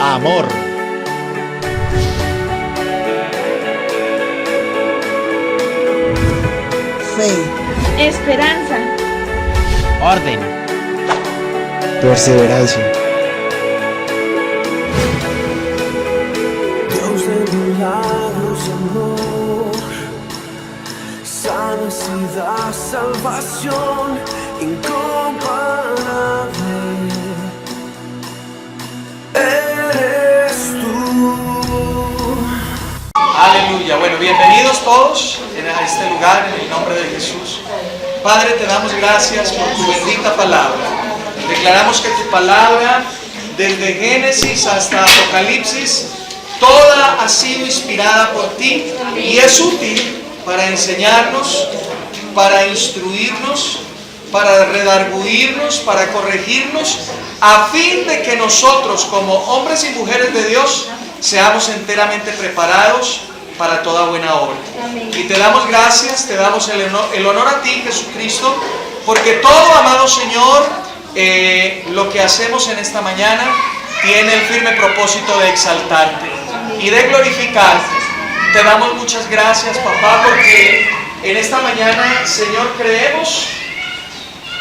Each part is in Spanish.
Amor. Fe. Esperanza. Orden. Perseverancia. Dios de milagros, amor, sanas y da salvación incomparable. Eres tú. Aleluya. Bueno, bienvenidos todos a este lugar en el nombre de Jesús. Padre, te damos gracias por tu bendita palabra. Declaramos que tu palabra, desde Génesis hasta Apocalipsis, toda ha sido inspirada por ti y es útil para enseñarnos, para instruirnos, para redarguirnos, para corregirnos, a fin de que nosotros, como hombres y mujeres de Dios, seamos enteramente preparados para toda buena obra. Y te damos gracias, te damos el honor a ti, Jesucristo, porque todo, amado Señor, lo que hacemos en esta mañana tiene el firme propósito de exaltarte y de glorificarte. Te damos muchas gracias, papá, porque en esta mañana, Señor, creemos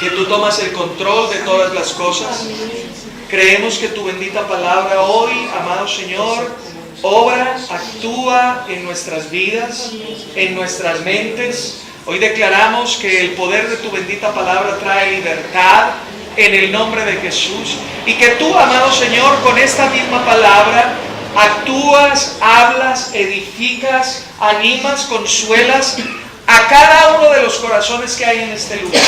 que tú tomas el control de todas las cosas. Creemos que tu bendita palabra hoy, amado Señor, obra, actúa en nuestras vidas, en nuestras mentes. Hoy declaramos que el poder de tu bendita palabra trae libertad en el nombre de Jesús, y que tú, amado Señor, con esta misma palabra actúas, hablas, edificas, animas, consuelas a cada uno de los corazones que hay en este lugar,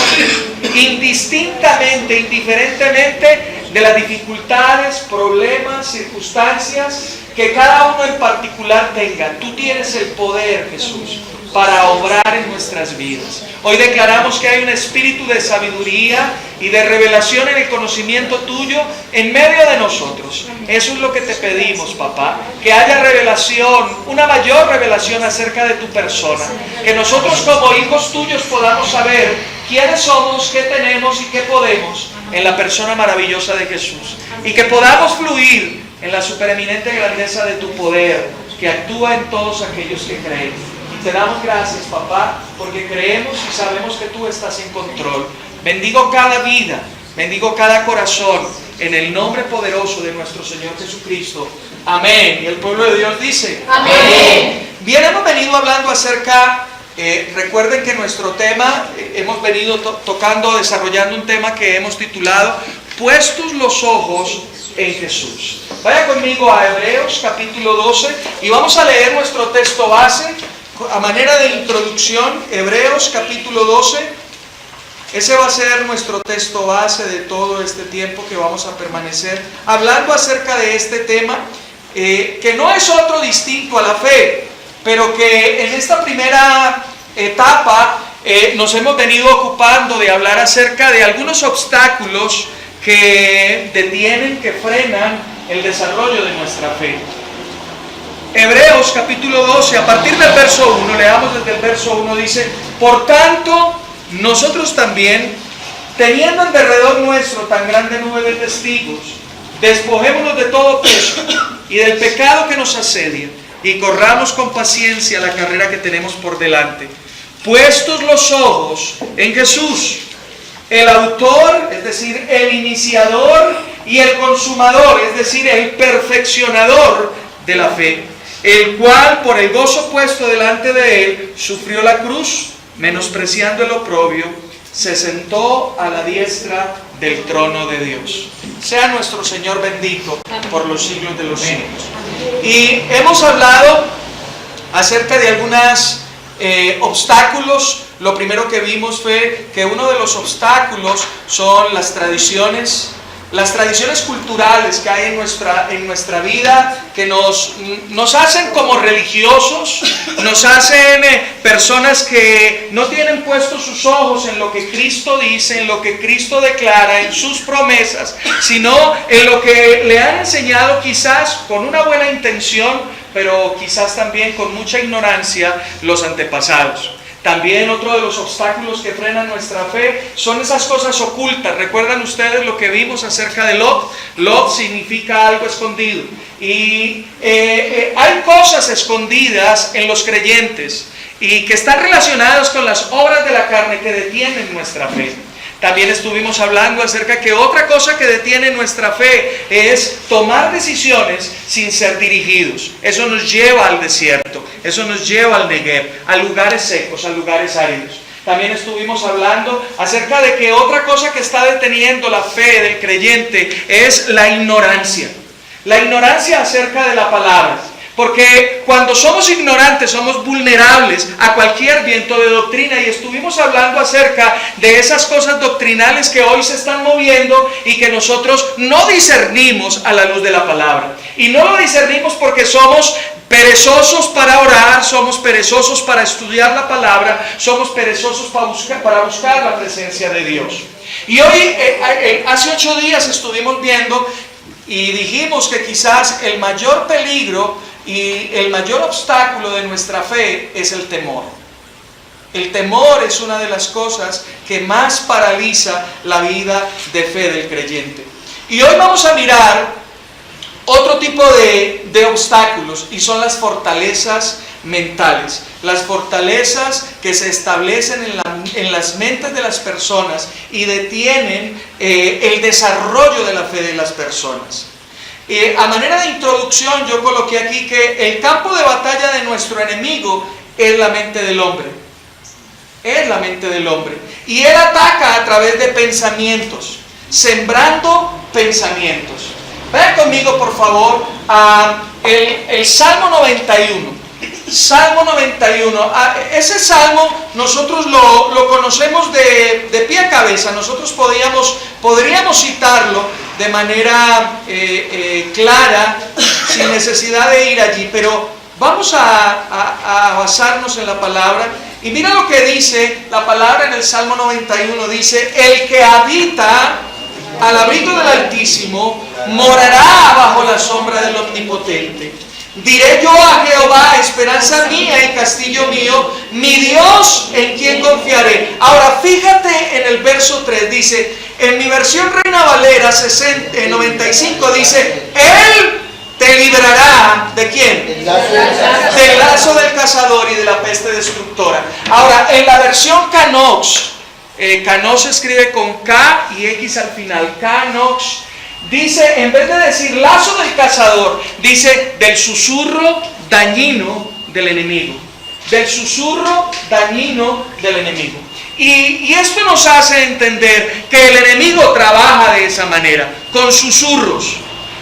indistintamente, indiferentemente de las dificultades, problemas, circunstancias que cada uno en particular tenga. Tú tienes el poder, Jesús, para obrar en nuestras vidas. Hoy declaramos que hay un espíritu de sabiduría y de revelación en el conocimiento tuyo en medio de nosotros. Eso es lo que te pedimos, papá, que haya revelación, una mayor revelación acerca de tu persona, que nosotros como hijos tuyos podamos saber quiénes somos, qué tenemos y qué podemos en la persona maravillosa de Jesús, y que podamos fluir en la supereminente grandeza de tu poder que actúa en todos aquellos que creen. Te damos gracias, papá, porque creemos y sabemos que tú estás en control. Bendigo cada vida, bendigo cada corazón, en el nombre poderoso de nuestro Señor Jesucristo. Amén. Y el pueblo de Dios dice: amén. Bien, hemos venido hablando acerca, recuerden que nuestro tema, hemos venido desarrollando un tema que hemos titulado Puestos los ojos en Jesús. Vaya conmigo a Hebreos capítulo 12 y vamos a leer nuestro texto base. A manera de introducción, Hebreos capítulo 12, ese va a ser nuestro texto base de todo este tiempo que vamos a permanecer hablando acerca de este tema, que no es otro distinto a la fe, pero que en esta primera etapa nos hemos venido ocupando de hablar acerca de algunos obstáculos que detienen, que frenan el desarrollo de nuestra fe. Hebreos capítulo 12, a partir del verso 1, leamos desde el verso 1, dice: por tanto, nosotros también, teniendo en derredor nuestro tan grande nube de testigos, despojémonos de todo peso y del pecado que nos asedia, y corramos con paciencia la carrera que tenemos por delante, puestos los ojos en Jesús, el autor, es decir, el iniciador, y el consumador, es decir, el perfeccionador de la fe, el cual por el gozo puesto delante de él sufrió la cruz, menospreciando el oprobio, se sentó a la diestra del trono de Dios. Sea nuestro Señor bendito por los siglos de los siglos. Y hemos hablado acerca de algunos obstáculos. Lo primero que vimos fue que uno de los obstáculos son las tradiciones culturales que hay en nuestra vida, que nos hacen como religiosos, nos hacen personas que no tienen puestos sus ojos en lo que Cristo dice, en lo que Cristo declara, en sus promesas, sino en lo que le han enseñado, quizás con una buena intención, pero quizás también con mucha ignorancia, los antepasados. También otro de los obstáculos que frenan nuestra fe son esas cosas ocultas. ¿Recuerdan ustedes lo que vimos acerca de Lot? Lot significa algo escondido. Y hay cosas escondidas en los creyentes y que están relacionadas con las obras de la carne que detienen nuestra fe. También estuvimos hablando acerca que otra cosa que detiene nuestra fe es tomar decisiones sin ser dirigidos. Eso nos lleva al desierto, eso nos lleva al Negev, a lugares secos, a lugares áridos. También estuvimos hablando acerca de que otra cosa que está deteniendo la fe del creyente es la ignorancia. La ignorancia acerca de la palabra. Porque cuando somos ignorantes somos vulnerables a cualquier viento de doctrina, y estuvimos hablando acerca de esas cosas doctrinales que hoy se están moviendo y que nosotros no discernimos a la luz de la palabra. Y no lo discernimos porque somos perezosos para orar, somos perezosos para estudiar la palabra, somos perezosos para buscar la presencia de Dios. Y hoy, hace 8 días estuvimos viendo y dijimos que quizás el mayor peligro y el mayor obstáculo de nuestra fe es el temor. El temor es una de las cosas que más paraliza la vida de fe del creyente. Y hoy vamos a mirar otro tipo de obstáculos, y son las fortalezas mentales. Las fortalezas que se establecen en las mentes de las personas y detienen el desarrollo de la fe de las personas. A manera de introducción, yo coloqué aquí que el campo de batalla de nuestro enemigo es la mente del hombre. Es la mente del hombre. Y él ataca a través de pensamientos, sembrando pensamientos. Vean conmigo, por favor, el Salmo 91. Salmo 91. Ese salmo nosotros lo conocemos de pie a cabeza. Nosotros podríamos citarlo de manera clara, sin necesidad de ir allí, pero vamos a basarnos en la palabra. Y mira lo que dice la palabra en el Salmo 91. Dice: el que habita al abrigo del Altísimo morará bajo la sombra del Omnipotente. Diré yo a Jehová, esperanza mía y castillo mío, mi Dios en quien confiaré. Ahora fíjate en el verso 3, dice, en mi versión Reina Valera 95 dice: Él te librará, ¿de quién? Del lazo del cazador y de la peste destructora. Ahora, en la versión Canox, Canox se escribe con K y X al final, Canox, dice, en vez de decir lazo del cazador, dice del susurro dañino del enemigo. Del susurro dañino del enemigo. Y esto nos hace entender que el enemigo trabaja de esa manera, con susurros,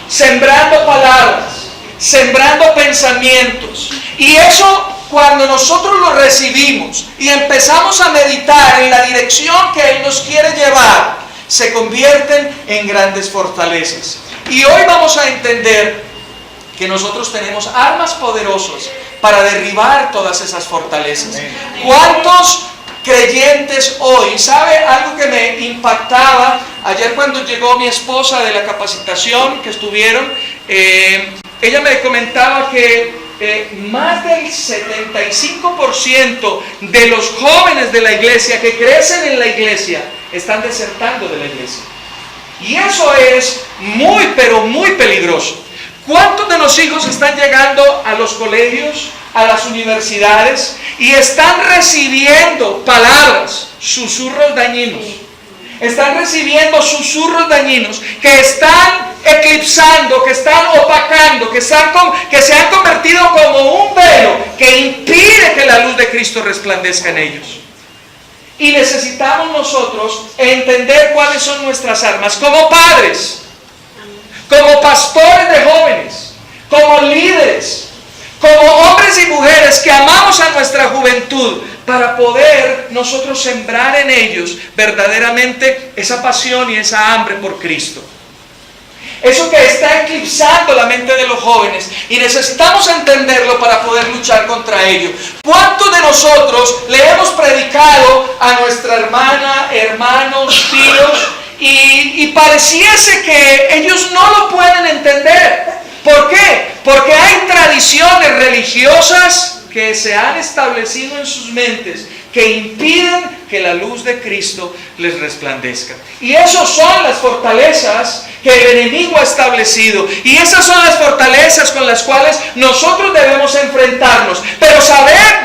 sembrando palabras, sembrando pensamientos. Y eso, cuando nosotros lo recibimos y empezamos a meditar en la dirección que Él nos quiere llevar, se convierten en grandes fortalezas. Y hoy vamos a entender que nosotros tenemos armas poderosas para derribar todas esas fortalezas. ¿Cuántos creyentes hoy? ¿Sabe algo que me impactaba? Ayer cuando llegó mi esposa de la capacitación que estuvieron, ella me comentaba que más del 75% de los jóvenes de la iglesia que crecen en la iglesia están desertando de la iglesia. Y eso es muy, pero muy peligroso. ¿Cuántos de los hijos están llegando a los colegios, a las universidades, y están recibiendo palabras, susurros dañinos? Están recibiendo susurros dañinos que están eclipsando, que están opacando, que se han convertido como un velo que impide que la luz de Cristo resplandezca en ellos. Y necesitamos nosotros entender cuáles son nuestras armas como padres, como pastores de jóvenes, como líderes, como hombres y mujeres que amamos a nuestra juventud, para poder nosotros sembrar en ellos verdaderamente esa pasión y esa hambre por Cristo. Eso que está eclipsando la mente de los jóvenes, y necesitamos entenderlo para poder luchar contra ello. ¿Cuántos de nosotros le hemos predicado a nuestra hermana, hermanos, tíos, y pareciese que ellos no lo pueden entender? ¿Por qué? Porque hay tradiciones religiosas que se han establecido en sus mentes que impiden que la luz de Cristo les resplandezca. Y esas son las fortalezas que el enemigo ha establecido. Y esas son las fortalezas con las cuales nosotros debemos enfrentarnos. Pero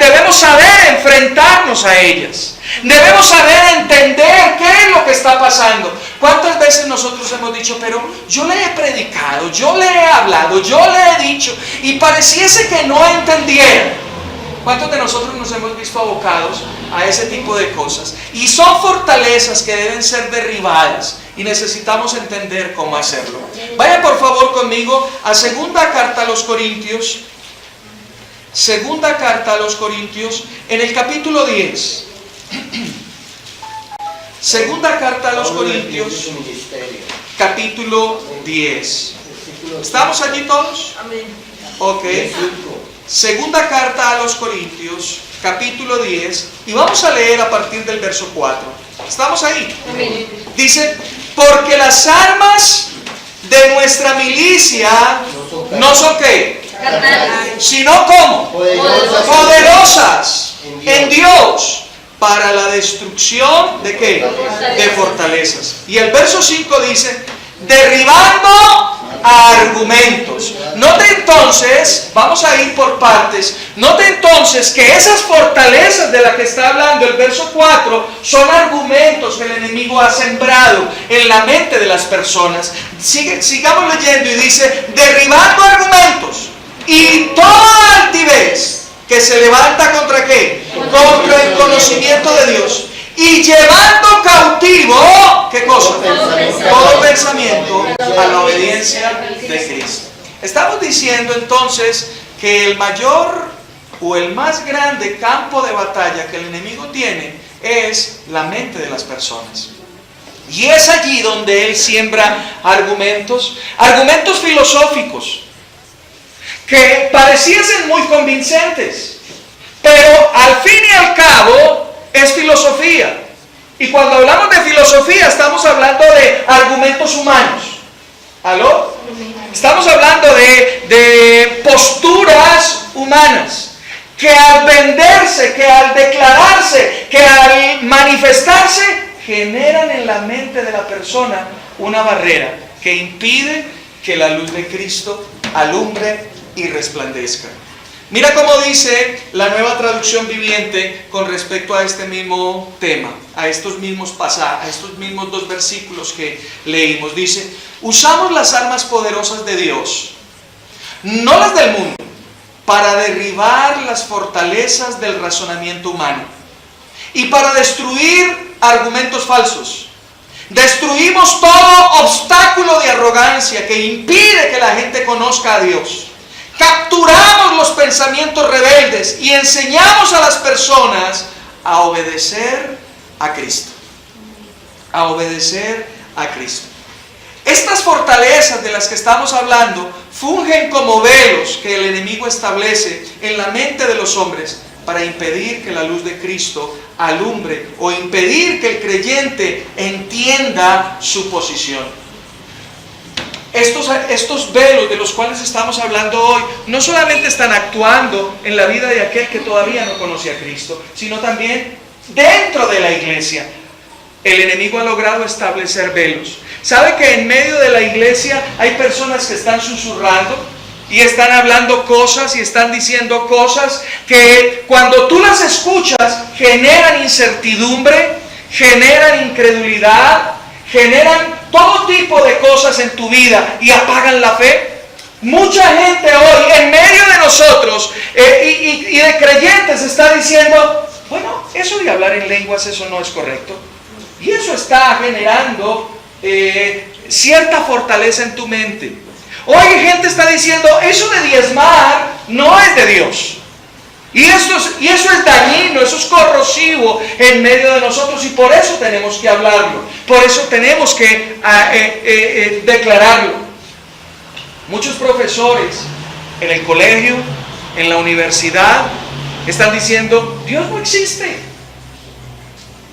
debemos saber enfrentarnos a ellas. Debemos saber entender qué es lo que está pasando. ¿Cuántas veces nosotros hemos dicho, pero yo le he predicado, yo le he hablado, yo le he dicho, y pareciese que no entendiera? ¿Cuántos de nosotros nos hemos visto abocados a ese tipo de cosas? Y son fortalezas que deben ser derribadas y necesitamos entender cómo hacerlo. Vaya por favor conmigo a segunda carta a los Corintios. Segunda carta a los Corintios en el capítulo 10. Segunda carta a los Corintios, capítulo 10. ¿Estamos allí todos? Amén. Ok. Segunda carta a los Corintios, capítulo 10, y vamos a leer a partir del verso 4. ¿Estamos ahí? Amén. Dice, porque las armas de nuestra milicia no son ¿qué? Carnales, Sino ¿cómo? Poderosas. Poderosas en Dios para la destrucción ¿de qué? De fortalezas. Y el verso 5 dice, derribando argumentos. Note entonces, vamos a ir por partes, note entonces que esas fortalezas de las que está hablando el verso 4 son argumentos que el enemigo ha sembrado en la mente de las personas. Sigamos leyendo y dice, derribando argumentos y toda altivez que se levanta ¿contra qué? Contra el conocimiento de Dios. Y llevando cautivo, ¿qué cosa? Todo pensamiento a la obediencia de Cristo. Estamos diciendo entonces que el mayor o el más grande campo de batalla que el enemigo tiene es la mente de las personas. Y es allí donde él siembra argumentos filosóficos que pareciesen muy convincentes, pero al fin y al cabo es filosofía. Y cuando hablamos de filosofía estamos hablando de argumentos humanos. ¿Aló? Estamos hablando de posturas humanas que al venderse, que al declararse, que al manifestarse generan en la mente de la persona una barrera que impide que la luz de Cristo alumbre y resplandezca. Mira cómo dice la Nueva Traducción Viviente con respecto a este mismo tema, a estos mismos pasajes, a estos mismos dos versículos que leímos. Dice, usamos las armas poderosas de Dios, no las del mundo, para derribar las fortalezas del razonamiento humano y para destruir argumentos falsos. Destruimos todo obstáculo de arrogancia que impide que la gente conozca a Dios. Capturamos los pensamientos rebeldes y enseñamos a las personas a obedecer a Cristo. A obedecer a Cristo. Estas fortalezas de las que estamos hablando fungen como velos que el enemigo establece en la mente de los hombres para impedir que la luz de Cristo alumbre o impedir que el creyente entienda su posición. Estos velos de los cuales estamos hablando hoy no solamente están actuando en la vida de aquel que todavía no conoce a Cristo, sino también dentro de la iglesia. El enemigo ha logrado establecer velos. ¿Sabe que en medio de la iglesia hay personas que están susurrando y están hablando cosas y están diciendo cosas que cuando tú las escuchas generan incertidumbre, generan incredulidad, generan todo tipo de cosas en tu vida y apagan la fe? Mucha gente hoy en medio de nosotros y de creyentes está diciendo, bueno, eso de hablar en lenguas, eso no es correcto. Y eso está generando cierta fortaleza en tu mente. Hoy gente está diciendo, eso de diezmar no es de Dios. Y eso es dañino, eso es corrosivo en medio de nosotros y por eso tenemos que hablarlo, por eso tenemos que declararlo. Muchos profesores en el colegio, en la universidad, están diciendo, Dios no existe.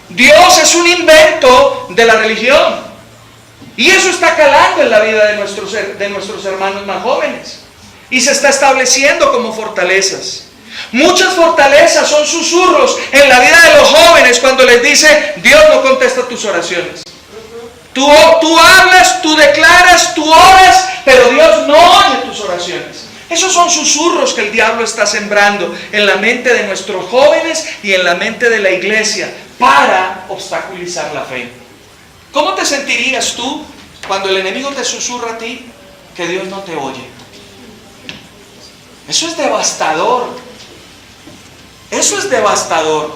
Dios es un invento de la religión. Y eso está calando en la vida de nuestros hermanos más jóvenes. Y se está estableciendo como fortalezas. Muchas fortalezas son susurros en la vida de los jóvenes cuando les dice: Dios no contesta tus oraciones. Tú hablas, tú declaras, tú oras, pero Dios no oye tus oraciones. Esos son susurros que el diablo está sembrando en la mente de nuestros jóvenes y en la mente de la iglesia para obstaculizar la fe. ¿Cómo te sentirías tú cuando el enemigo te susurra a ti que Dios no te oye? Eso es devastador. Eso es devastador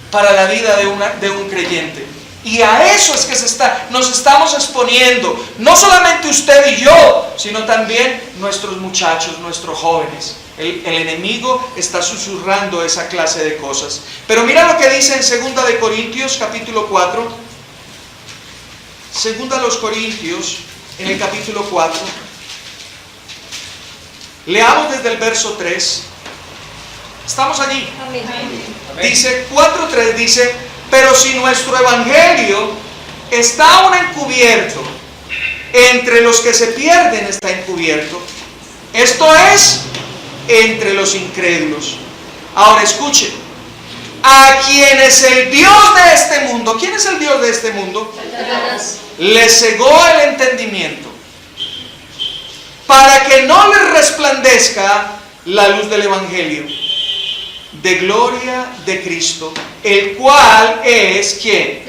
para la vida de un creyente. Y a eso es que nos estamos exponiendo, no solamente usted y yo, sino también nuestros muchachos, nuestros jóvenes. El enemigo está susurrando esa clase de cosas. Pero mira lo que dice en 2 de Corintios capítulo 4. 2 Corintios en el capítulo 4. Leamos desde el verso 3. ¿Estamos allí? Amén. Dice 4:3, dice: pero si nuestro evangelio está aún encubierto, entre los que se pierden está encubierto, esto es, entre los incrédulos. Ahora escuchen, a quienes el Dios de este mundo, ¿quién es el Dios de este mundo? Satanás. Les cegó el entendimiento, para que no les resplandezca la luz del evangelio de gloria de Cristo, el cual es ¿quién?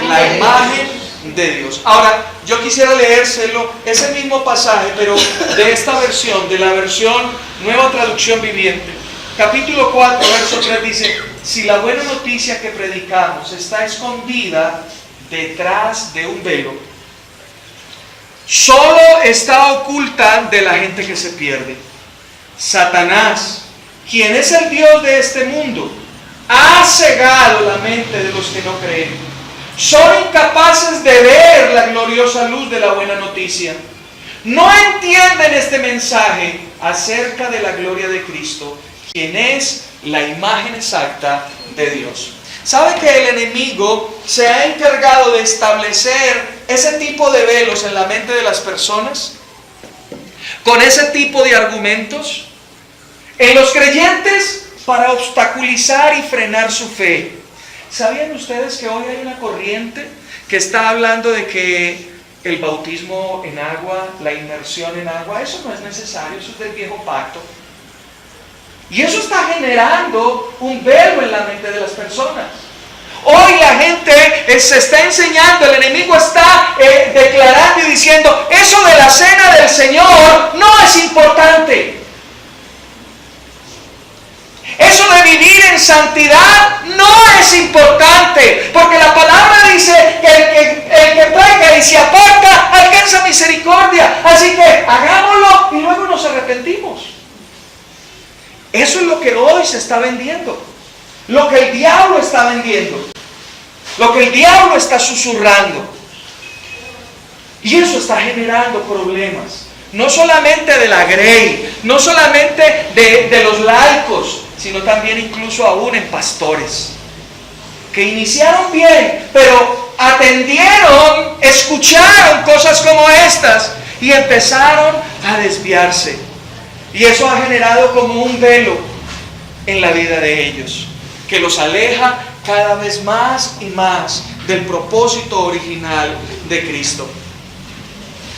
La imagen de Dios. Ahora, yo quisiera leérselo, ese mismo pasaje, pero de esta versión, de la versión Nueva Traducción Viviente. Capítulo 4, verso 3 dice: si la buena noticia que predicamos está escondida detrás de un velo, solo está oculta de la gente que se pierde. Satanás, quien es el Dios de este mundo, ha cegado la mente de los que no creen. Son incapaces de ver la gloriosa luz de la buena noticia. No entienden este mensaje acerca de la gloria de Cristo, quien es la imagen exacta de Dios. ¿Sabe que el enemigo se ha encargado de establecer ese tipo de velos en la mente de las personas? Con ese tipo de argumentos en los creyentes para obstaculizar y frenar su fe. ¿Sabían ustedes que hoy hay una corriente que está hablando de que el bautismo en agua, la inmersión en agua, eso no es necesario, eso es del viejo pacto? Y eso está generando un velo en la mente de las personas. Hoy la gente se está enseñando, el enemigo está declarando y diciendo: eso de la cena del Señor no es importante. Eso de vivir en santidad no es importante, porque la palabra dice que el que peca y se aparta alcanza misericordia. Así que hagámoslo y luego nos arrepentimos. Eso es lo que hoy se está vendiendo, lo que el diablo está vendiendo, lo que el diablo está susurrando. Y eso está generando problemas, no solamente de la grey, no solamente de los laicos, sino también incluso aún en pastores, que iniciaron bien, pero atendieron, escucharon cosas como estas y empezaron a desviarse. Y eso ha generado como un velo en la vida de ellos, que los aleja cada vez más y más del propósito original de Cristo.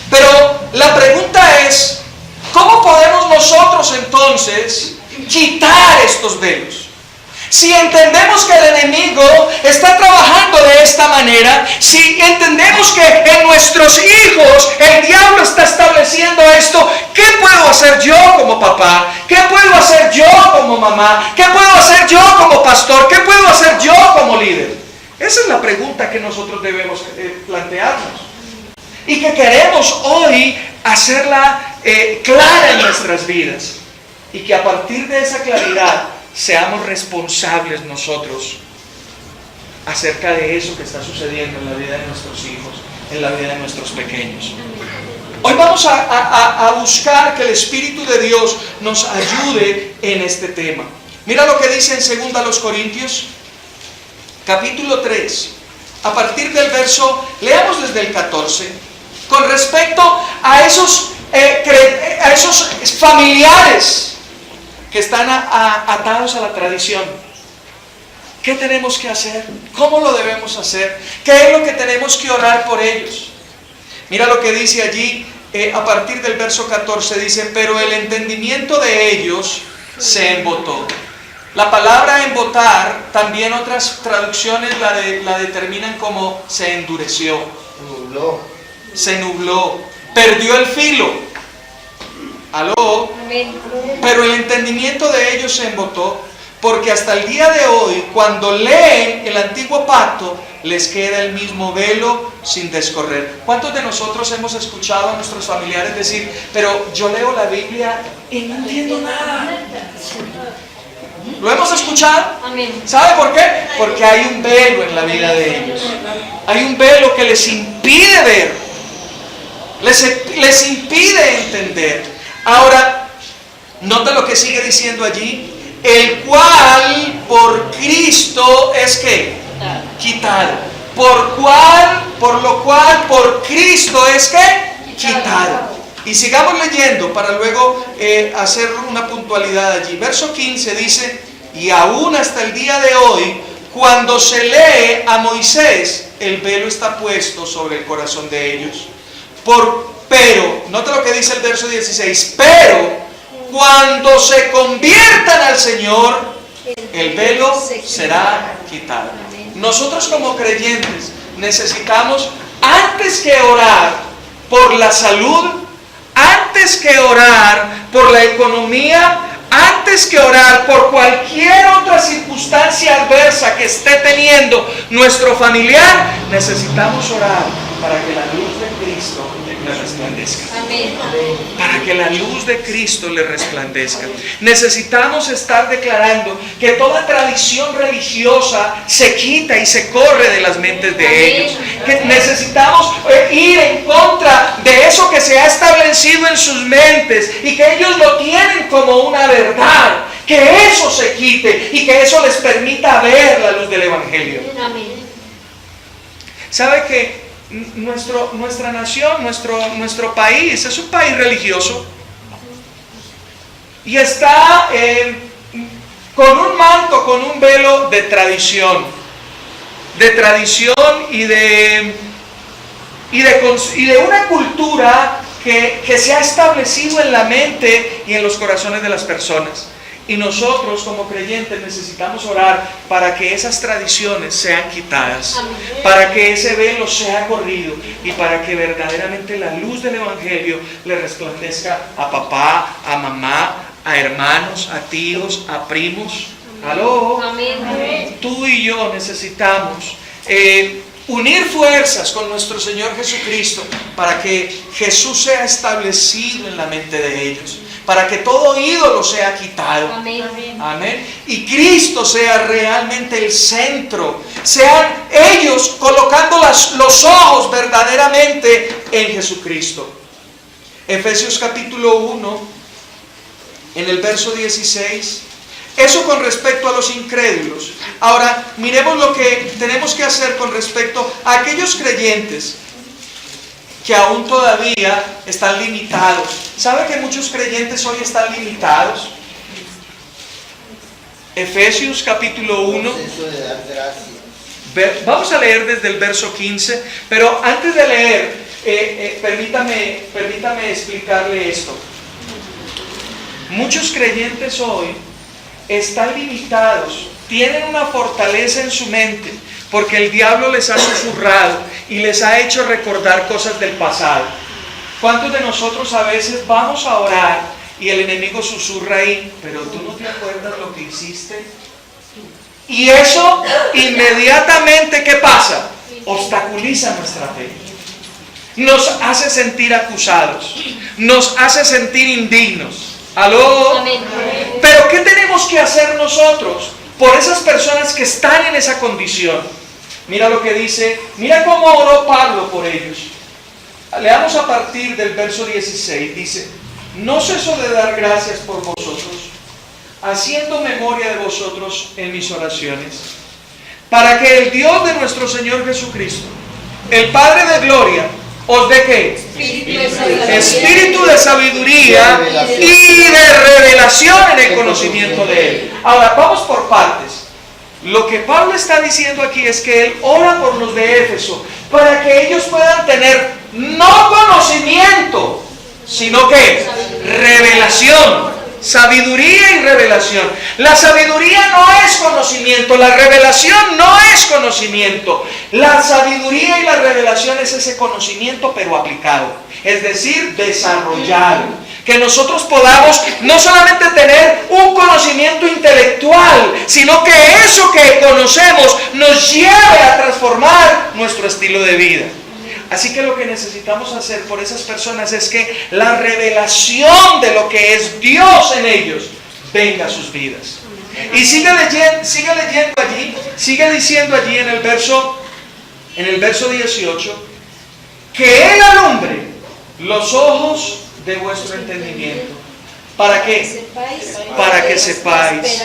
Pero la pregunta es: ¿cómo podemos nosotros entonces quitar estos velos? Si entendemos que el enemigo está trabajando de esta manera, si entendemos que en nuestros hijos el diablo está estableciendo esto, ¿qué puedo hacer yo como papá? ¿Qué puedo hacer yo como mamá? ¿Qué puedo hacer yo como pastor? ¿Qué puedo hacer yo como líder? Esa es la pregunta que nosotros debemos plantearnos y que queremos hoy hacerla clara en nuestras vidas, y que a partir de esa claridad seamos responsables nosotros acerca de eso que está sucediendo en la vida de nuestros hijos, en la vida de nuestros pequeños. Hoy vamos a buscar que el Espíritu de Dios nos ayude en este tema. Mira lo que dice en 2 Corintios, capítulo 3, a partir del verso, leamos desde el 14, con respecto a esos familiares que están atados a la tradición. ¿Qué tenemos que hacer? ¿Cómo lo debemos hacer? ¿Qué es lo que tenemos que orar por ellos? Mira lo que dice allí, a partir del verso 14, dice, pero el entendimiento de ellos se embotó. La palabra embotar, también otras traducciones la determinan como se endureció. Se nubló, perdió el filo. ¿Aló? Pero el entendimiento de ellos se embotó, porque hasta el día de hoy, cuando leen el antiguo pacto, les queda el mismo velo sin descorrer. ¿Cuántos de nosotros hemos escuchado a nuestros familiares decir, pero yo leo la Biblia y no entiendo nada? ¿Lo hemos escuchado? ¿Sabe por qué? Porque hay un velo en la vida de ellos. Hay un velo que les impide ver, les impide entender. Ahora, nota lo que sigue diciendo allí, el cual por Cristo es que quitado. Por lo cual por Cristo es que quitado. Y sigamos leyendo para luego hacer una puntualidad allí. Verso 15 dice, y aún hasta el día de hoy, cuando se lee a Moisés, el velo está puesto sobre el corazón de ellos. Pero, nota lo que dice el verso 16, pero cuando se conviertan al Señor, el velo será quitado. Nosotros como creyentes necesitamos, antes que orar por la salud, antes que orar por la economía, antes que orar por cualquier otra circunstancia adversa que esté teniendo nuestro familiar, necesitamos orar para que la luz de Cristo le resplandezca. Amén. Para que la luz de Cristo le resplandezca. Necesitamos estar declarando que toda tradición religiosa se quita y se corre de las mentes de ellos. Que necesitamos ir en contra de eso que se ha establecido en sus mentes y que ellos lo tienen como una verdad. Que eso se quite y que eso les permita ver la luz del Evangelio. Amén. ¿Sabe que nuestra nación, nuestro país es un país religioso y está con un manto, con un velo de tradición y de una cultura que se ha establecido en la mente y en los corazones de las personas. Y nosotros como creyentes necesitamos orar para que esas tradiciones sean quitadas, para que ese velo sea corrido y para que verdaderamente la luz del Evangelio le resplandezca a papá, a mamá, a hermanos, a tíos, a primos. ¿Aló? Amén. Tú y yo necesitamos unir fuerzas con nuestro Señor Jesucristo para que Jesús sea establecido en la mente de ellos, para que todo ídolo sea quitado. Amén. Amén. Y Cristo sea realmente el centro. Sean ellos colocando los ojos verdaderamente en Jesucristo. Efesios capítulo 1, en el verso 16. Eso con respecto a los incrédulos. Ahora, miremos lo que tenemos que hacer con respecto a aquellos creyentes que aún todavía están limitados. ¿Sabe que muchos creyentes hoy están limitados? Efesios capítulo 1. Vamos a leer desde el verso 15, pero antes de leer, permítame explicarle esto. Muchos creyentes hoy están limitados, tienen una fortaleza en su mente, porque el diablo les ha susurrado y les ha hecho recordar cosas del pasado. ¿Cuántos de nosotros a veces vamos a orar y el enemigo susurra ahí, pero tú no te acuerdas lo que hiciste? Y eso inmediatamente, ¿qué pasa? Obstaculiza nuestra fe. Nos hace sentir acusados, nos hace sentir indignos. ¿Aló? Amén. Pero ¿qué tenemos que hacer nosotros por esas personas que están en esa condición? Mira lo que dice, mira cómo oró Pablo por ellos. Leamos a partir del verso 16, dice, no ceso de dar gracias por vosotros, haciendo memoria de vosotros en mis oraciones, para que el Dios de nuestro Señor Jesucristo, el Padre de gloria, ¿Os de qué? Espíritu de sabiduría. Espíritu de sabiduría y de revelación en el conocimiento de Él. Ahora, vamos por partes. Lo que Pablo está diciendo aquí es que Él ora por los de Éfeso para que ellos puedan tener no conocimiento, sino que revelación. Sabiduría y revelación. La sabiduría no es conocimiento, la revelación no es conocimiento. La sabiduría y la revelación es ese conocimiento pero aplicado, es decir, desarrollado. Que nosotros podamos no solamente tener un conocimiento intelectual, sino que eso que conocemos nos lleve a transformar nuestro estilo de vida. Así que lo que necesitamos hacer por esas personas es que la revelación de lo que es Dios en ellos venga a sus vidas. Y sigue leyendo allí, sigue diciendo allí en el verso 18, que Él alumbre los ojos de vuestro entendimiento. ¿Para qué? Para que sepáis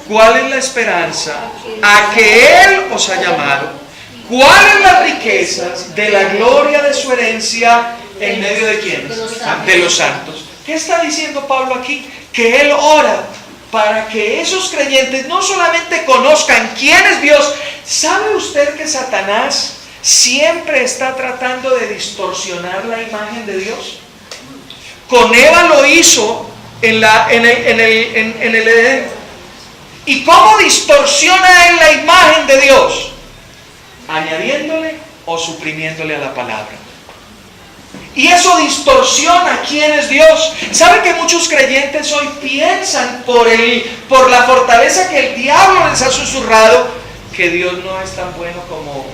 cuál es la esperanza a que Él os ha llamado. ¿Cuáles las riquezas de la gloria de su herencia en medio de quiénes? De los santos. ¿Qué está diciendo Pablo aquí? Que él ora para que esos creyentes no solamente conozcan quién es Dios. ¿Sabe usted que Satanás siempre está tratando de distorsionar la imagen de Dios? Con Eva lo hizo en el Edén. ¿Y cómo distorsiona él la imagen de Dios? Añadiéndole o suprimiéndole a la palabra. Y eso distorsiona quién es Dios. ¿Sabe que muchos creyentes hoy piensan por la fortaleza que el diablo les ha susurrado que Dios no es tan bueno como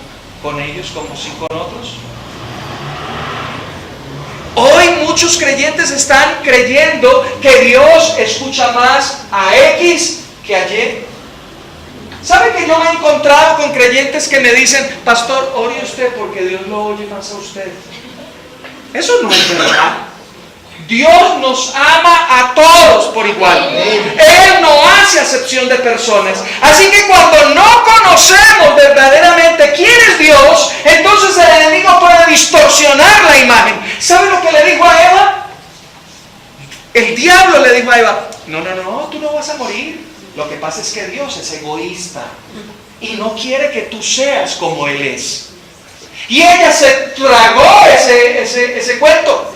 con ellos como sí con otros? Hoy muchos creyentes están creyendo que Dios escucha más a X que a Y. ¿Sabe que yo me he encontrado con creyentes que me dicen, pastor, ore usted porque Dios lo oye más a usted? Eso no es verdad. Dios nos ama a todos por igual. Él no hace acepción de personas. Así que cuando no conocemos verdaderamente quién es Dios, entonces el enemigo puede distorsionar la imagen. ¿Sabe lo que le dijo a Eva? El diablo le dijo a Eva, no, tú no vas a morir. Lo que pasa es que Dios es egoísta y no quiere que tú seas como Él es. Y ella se tragó ese cuento.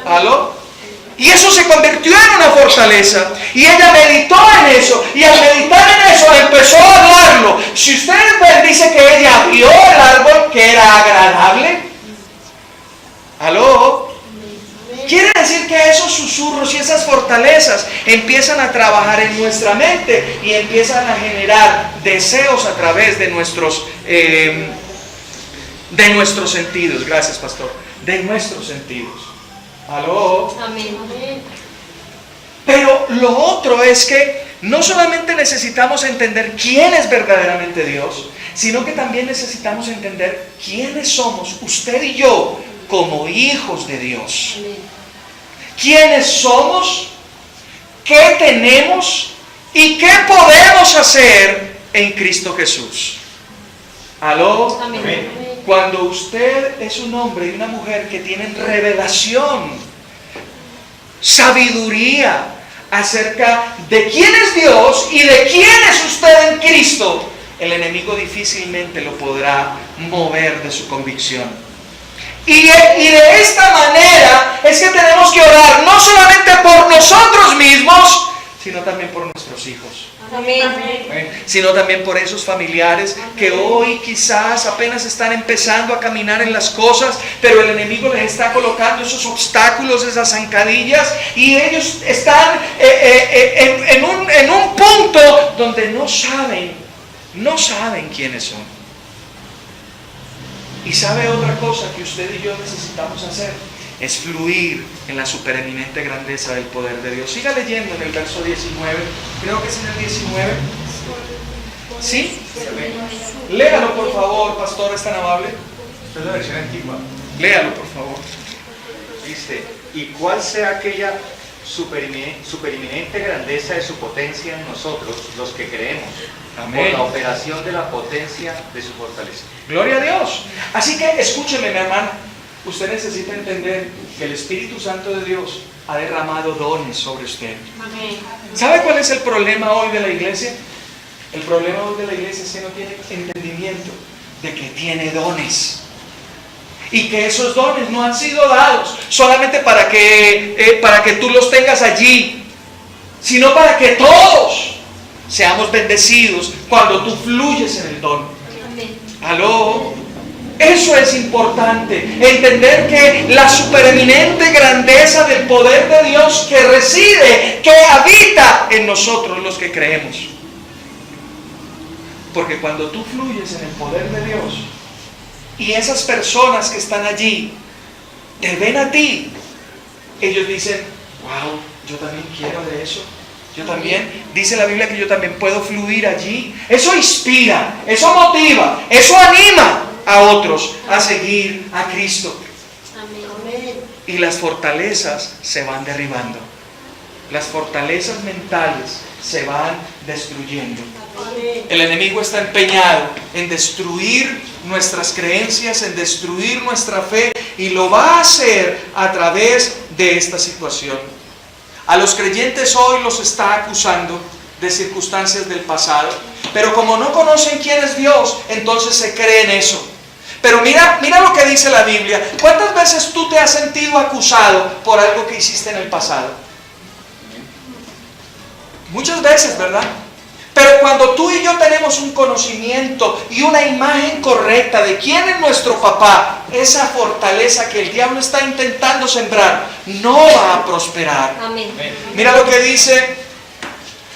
¿Aló? Y eso se convirtió en una fortaleza. Y ella meditó en eso. Y al meditar en eso empezó a hablarlo. Si ustedes ven, dice que ella vio el árbol que era agradable. ¿Aló? Quiere decir que esos susurros y esas fortalezas empiezan a trabajar en nuestra mente y empiezan a generar deseos a través de nuestros sentidos. Gracias, pastor. De nuestros sentidos. ¿Aló? Amén. Pero lo otro es que no solamente necesitamos entender quién es verdaderamente Dios, sino que también necesitamos entender quiénes somos usted y yo como hijos de Dios. ¿Quiénes somos? ¿Qué tenemos? ¿Y qué podemos hacer en Cristo Jesús? ¿Aló? Amén. Cuando usted es un hombre y una mujer que tienen revelación, sabiduría acerca de quién es Dios y de quién es usted en Cristo, el enemigo difícilmente lo podrá mover de su convicción. Y de esta manera es que tenemos que orar no solamente por nosotros mismos, sino también por nuestros hijos. Amén. Sino también por esos familiares que hoy quizás apenas están empezando a caminar en las cosas, pero el enemigo les está colocando esos obstáculos, esas zancadillas, y ellos están en un punto donde no saben quiénes son. Y sabe otra cosa que usted y yo necesitamos hacer, es fluir en la supereminente grandeza del poder de Dios. Siga leyendo en el verso 19, creo que es en el 19. ¿Sí? Léalo por favor, pastor, es tan amable. Esta es la versión antigua. Léalo por favor. Dice, ¿y cuál sea aquella supereminente grandeza de su potencia en nosotros, los que creemos? Amén. Por la operación de la potencia de su fortaleza. Gloria a Dios. Así que escúcheme, mi hermano. usted necesita entender que el Espíritu Santo de Dios ha derramado dones sobre usted. Amén. ¿Sabe cuál es el problema hoy de la iglesia? El problema hoy de la iglesia es que no tiene entendimiento de que tiene dones. Y que esos dones no han sido dados solamente para que tú los tengas allí, sino para que todos seamos bendecidos cuando tú fluyes en el don. Amén. ¿Aló? Eso es importante, entender que la supereminente grandeza del poder de Dios que reside, que habita en nosotros los que creemos. Porque cuando tú fluyes en el poder de Dios y esas personas que están allí te ven a ti, ellos dicen, wow, yo también quiero de eso. Yo también, dice la Biblia que yo también puedo fluir allí. Eso inspira, eso motiva, eso anima a otros a seguir a Cristo. Amén. Y las fortalezas se van derribando. Las fortalezas mentales se van destruyendo. El enemigo está empeñado en destruir nuestras creencias, en destruir nuestra fe, y lo va a hacer a través de esta situación. A los creyentes hoy los está acusando de circunstancias del pasado, pero como no conocen quién es Dios, entonces se creen eso. Pero mira lo que dice la Biblia. ¿Cuántas veces tú te has sentido acusado por algo que hiciste en el pasado? Muchas veces, ¿verdad? Pero cuando tú y yo tenemos un conocimiento y una imagen correcta de quién es nuestro papá, esa fortaleza que el diablo está intentando sembrar no va a prosperar. Amén. Mira lo que dice,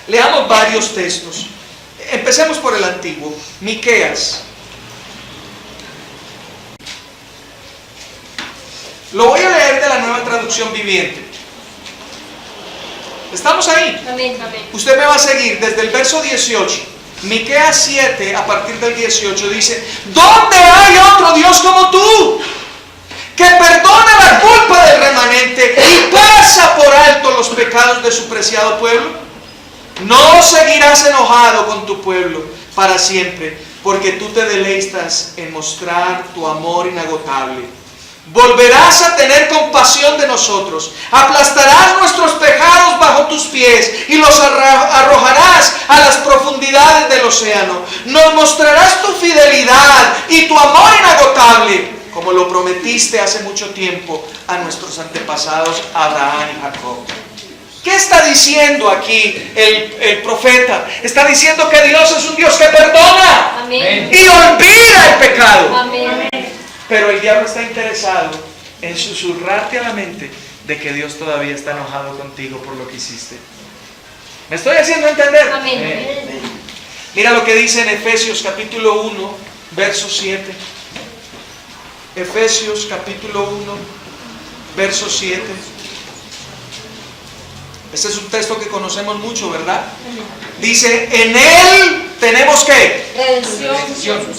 leamos varios textos. Empecemos por el antiguo, Miqueas. Lo voy a leer de la Nueva Traducción Viviente. ¿Estamos ahí? Amén. Usted me va a seguir desde el verso 18. Miqueas 7, a partir del 18, dice: ¿dónde hay otro Dios como tú? Que perdona la culpa del remanente y pasa por alto los pecados de su preciado pueblo. No seguirás enojado con tu pueblo para siempre, porque tú te deleitas en mostrar tu amor inagotable. Volverás a tener compasión de nosotros, aplastarás nuestros pecados bajo tus pies y los arrojarás a las profundidades del océano. Nos mostrarás tu fidelidad y tu amor inagotable, como lo prometiste hace mucho tiempo a nuestros antepasados Abraham y Jacob. ¿Qué está diciendo aquí el profeta? Está diciendo que Dios es un Dios que perdona. Amén. Y olvida el pecado. Amén. Pero el diablo está interesado en susurrarte a la mente de que Dios todavía está enojado contigo por lo que hiciste. ¿Me estoy haciendo entender? Amén. Mira lo que dice en Efesios capítulo 1, verso 7. Efesios capítulo 1, verso 7. Este es un texto que conocemos mucho, ¿verdad? Dice, en Él tenemos ¿qué?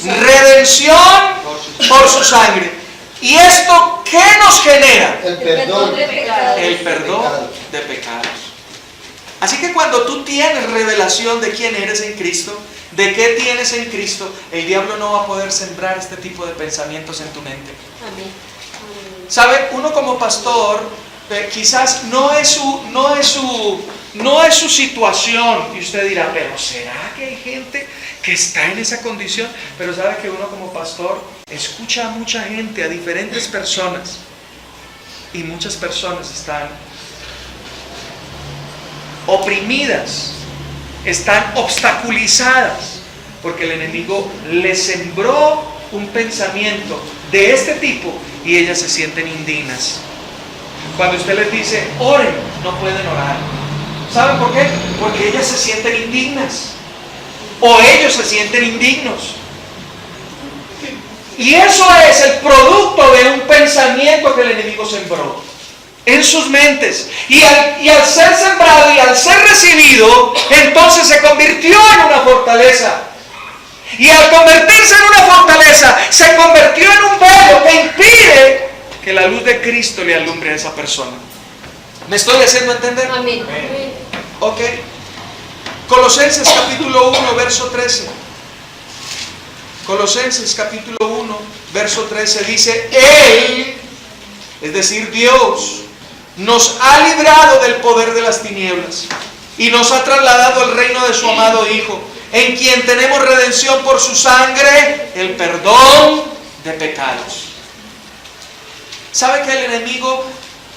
Redención por su sangre. ¿Y esto qué nos genera? El perdón de pecados. El perdón de pecados. Así que cuando tú tienes revelación de quién eres en Cristo, de qué tienes en Cristo, el diablo no va a poder sembrar este tipo de pensamientos en tu mente. Amén. ¿Sabe? Uno como pastor, quizás no es su situación, y usted dirá, pero ¿será que hay gente que está en esa condición? Pero sabe que uno como pastor escucha a mucha gente, a diferentes personas, y muchas personas están oprimidas, están obstaculizadas, porque el enemigo les sembró un pensamiento de este tipo y ellas se sienten indignas. Cuando usted les dice, oren, no pueden orar. ¿Saben por qué? Porque ellas se sienten indignas. O ellos se sienten indignos. Y eso es el producto de un pensamiento que el enemigo sembró en sus mentes. Y al ser sembrado y al ser recibido, entonces se convirtió en una fortaleza. Y al convertirse en una fortaleza, se convirtió en un velo que impide que la luz de Cristo le alumbre a esa persona. ¿Me estoy haciendo entender? Amén. Ok. Colosenses capítulo 1, verso 13. Colosenses capítulo 1, verso 13 dice, Él es decir, Dios, nos ha librado del poder de las tinieblas y nos ha trasladado al reino de su amado Hijo, en quien tenemos redención por su sangre, el perdón de pecados. ¿Sabe que el enemigo,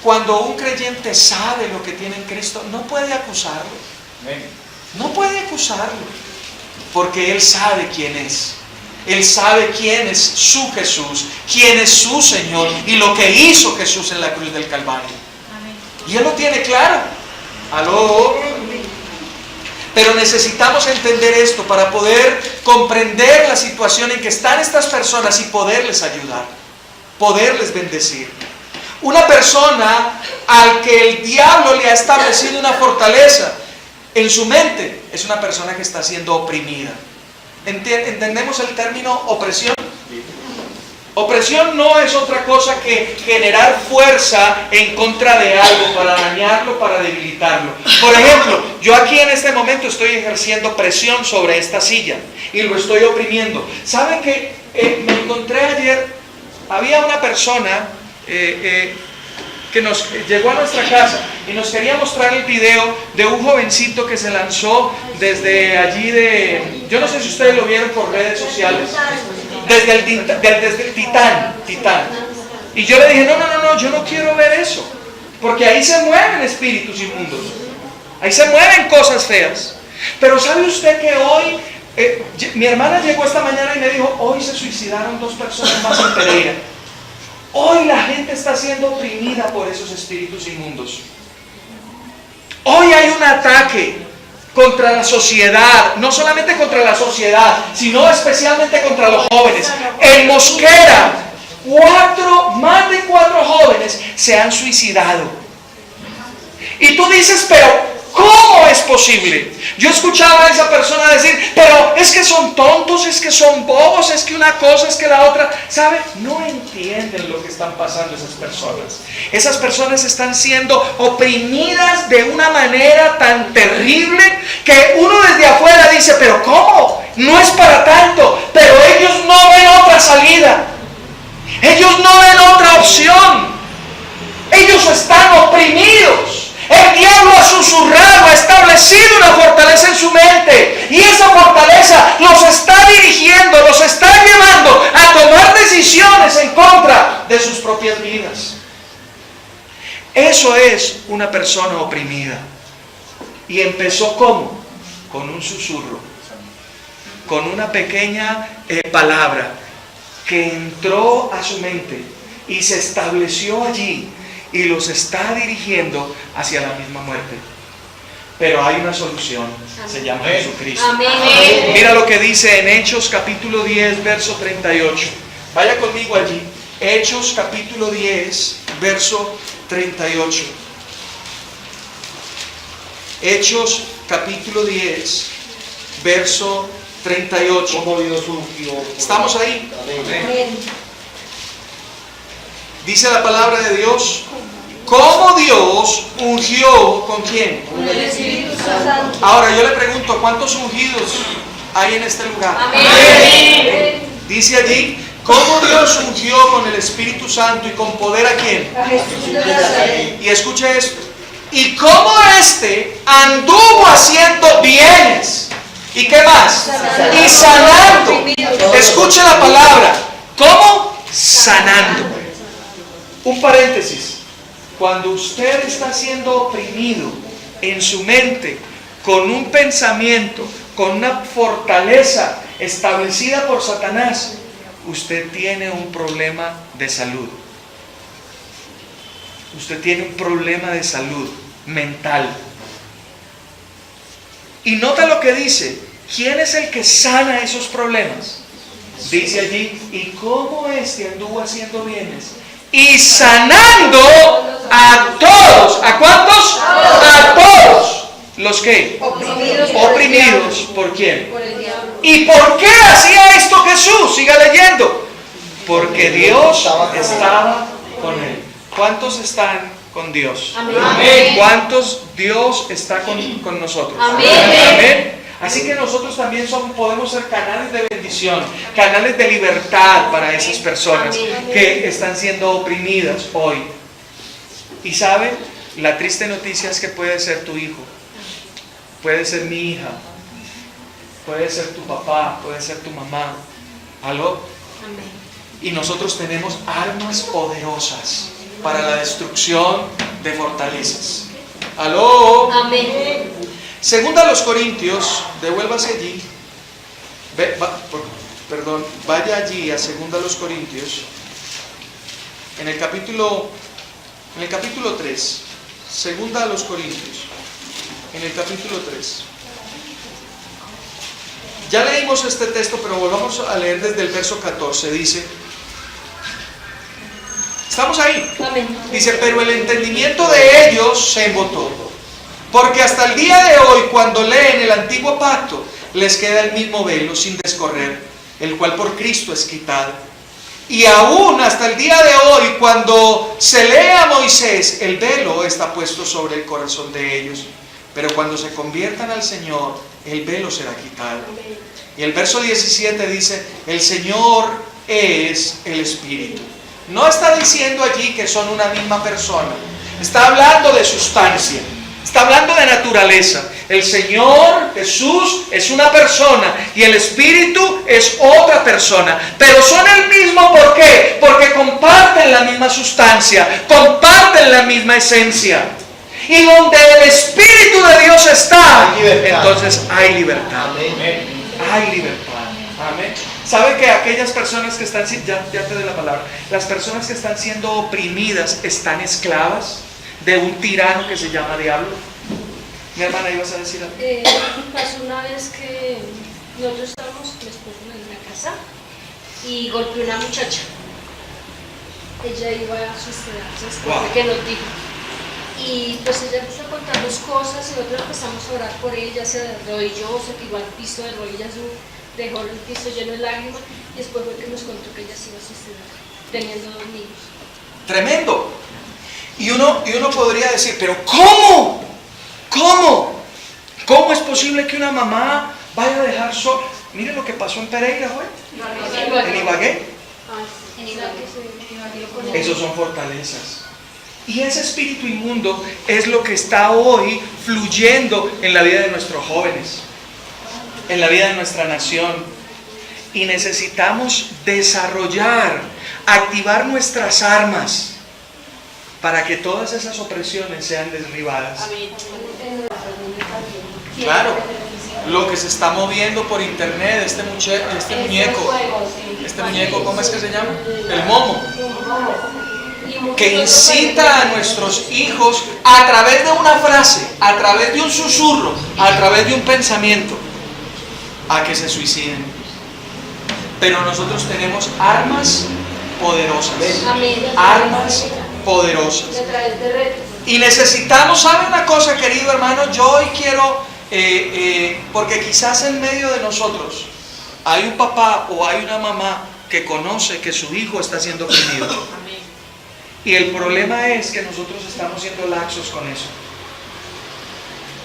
cuando un creyente sabe lo que tiene en Cristo, no puede acusarlo? No puede acusarlo, porque él sabe quién es. Él sabe quién es su Jesús, quién es su Señor y lo que hizo Jesús en la cruz del Calvario. Y él lo tiene claro. ¿Aló? Pero necesitamos entender esto para poder comprender la situación en que están estas personas y poderles ayudar, poderles bendecir. Una persona al que el diablo le ha establecido una fortaleza en su mente es una persona que está siendo oprimida. ¿Entendemos el término opresión? Opresión no es otra cosa que generar fuerza en contra de algo para dañarlo, para debilitarlo. Por ejemplo, yo aquí en este momento estoy ejerciendo presión sobre esta silla y lo estoy oprimiendo. ¿Saben qué? Me encontré ayer, había una persona que nos llegó a nuestra casa y nos quería mostrar el video de un jovencito que se lanzó desde allí yo no sé si ustedes lo vieron por redes sociales, desde el Titán. Y yo le dije, no, yo no quiero ver eso, porque ahí se mueven espíritus inmundos, ahí se mueven cosas feas. Pero ¿sabe usted que hoy, mi hermana llegó esta mañana y me dijo, hoy se suicidaron 2 personas más en Pereira? Hoy la gente está siendo oprimida por esos espíritus inmundos. Hoy hay un ataque contra la sociedad, no solamente contra la sociedad, sino especialmente contra los jóvenes. En Mosquera, más de 4 jóvenes se han suicidado. Y tú dices, pero ¿cómo es posible? Yo escuchaba a esa persona decir, pero es que son tontos, es que son bobos, es que una cosa, es que la otra. ¿Sabe? No entienden lo que están pasando esas personas. Esas personas están siendo oprimidas de una manera tan terrible que uno desde afuera dice, pero ¿cómo? No es para tanto. Pero ellos no ven otra salida. Ellos no ven otra opción. Ellos están oprimidos. El diablo ha susurrado, ha establecido una fortaleza en su mente y esa fortaleza los está dirigiendo, los está llevando a tomar decisiones en contra de sus propias vidas. Eso es una persona oprimida. Y empezó ¿cómo? Con un susurro, con una pequeña palabra que entró a su mente y se estableció allí. Y los está dirigiendo hacia la misma muerte. Pero hay una solución. Se llama Jesucristo. Amén. Mira lo que dice en Hechos capítulo 10, verso 38. Vaya conmigo allí. Hechos capítulo 10, verso 38. Hechos capítulo 10, verso 38. ¿Estamos ahí? Amén. Dice la palabra de Dios, ¿cómo Dios ungió con quién? Con el Espíritu Santo. Ahora yo le pregunto, ¿cuántos ungidos hay en este lugar? Amén. Dice allí, ¿cómo Dios ungió con el Espíritu Santo y con poder a quién? A Jesús de Nazaret. Y escuche esto, y cómo éste anduvo haciendo bienes, ¿y qué más? Y sanando. Escuche la palabra, ¿cómo? Sanando. Un paréntesis, cuando usted está siendo oprimido en su mente con un pensamiento, con una fortaleza establecida por Satanás, usted tiene un problema de salud. Usted tiene un problema de salud mental. Y nota lo que dice, ¿quién es el que sana esos problemas? Dice allí, ¿y cómo este anduvo haciendo bienes? Y sanando a todos. ¿A cuántos? A todos. ¿Los qué? Oprimidos. ¿Por quién? Por el diablo. ¿Y por qué hacía esto Jesús? Siga leyendo. Porque Dios estaba con él. ¿Cuántos están con Dios? Amén. ¿Cuántos Dios está con nosotros? Amén. Amén. Así que nosotros también podemos ser canales de bendición, canales de libertad para esas personas que están siendo oprimidas hoy. Y sabe, la triste noticia es que puede ser tu hijo, puede ser mi hija, puede ser tu papá, puede ser tu mamá. ¿Aló? Y nosotros tenemos armas poderosas para la destrucción de fortalezas. ¿Aló? Amén. Segunda a los Corintios, devuélvase allí. Vaya allí a Segunda a los Corintios. En el capítulo 3. Segunda a los Corintios. En el capítulo 3. Ya leímos este texto, pero volvamos a leer desde el verso 14. Dice, estamos ahí. Amén. Dice, pero el entendimiento de ellos se embotó, porque hasta el día de hoy, cuando leen el antiguo pacto, les queda el mismo velo sin descorrer, el cual por Cristo es quitado. Y aún hasta el día de hoy, cuando se lee a Moisés, el velo está puesto sobre el corazón de ellos. Pero cuando se conviertan al Señor, el velo será quitado. Y el verso 17 dice, el Señor es el Espíritu. No está diciendo allí que son una misma persona. Está hablando de sustancia. Está hablando de naturaleza. El Señor Jesús es una persona y el Espíritu es otra persona. Pero son el mismo, ¿por qué? Porque comparten la misma sustancia, comparten la misma esencia. Y donde el Espíritu de Dios está, entonces hay libertad. Hay libertad. Amén. ¿Sabe que aquellas personas que están, ya te doy la palabra, las personas que están siendo oprimidas están esclavas de un tirano que se llama diablo? Mi hermana, ¿ibas a decir algo? Pasó una vez que nosotros estábamos, mi esposo, en una casa y golpeó a una muchacha. Ella iba a suicidarse, después de que nos dijo. Y pues ella empezó a contarnos cosas y nosotros empezamos a orar por ella, se arrodilló, se tiró al piso de rodillas, dejó el piso lleno de lágrimas y después fue que nos contó que ella se iba a suicidar, teniendo 2 niños. Tremendo. Y uno podría decir, pero ¿cómo? ¿Cómo es posible que una mamá vaya a dejar solo? Mire lo que pasó en Pereira, güey. En Ibagué. Esos son fortalezas. Y ese espíritu inmundo es lo que está hoy fluyendo en la vida de nuestros jóvenes, en la vida de nuestra nación. Y necesitamos desarrollar, activar nuestras armas para que todas esas opresiones sean derribadas. Claro, lo que se está moviendo por internet, este muñeco, ¿cómo es que se llama? El momo. Que incita a nuestros hijos a través de una frase, a través de un susurro, a través de un pensamiento, a que se suiciden. Pero nosotros tenemos armas poderosas. Armas poderosas. Y necesitamos, ¿sabe una cosa, querido hermano? Yo hoy quiero, porque quizás en medio de nosotros hay un papá o hay una mamá que conoce que su hijo está siendo oprimido. Y el problema es que nosotros estamos siendo laxos con eso.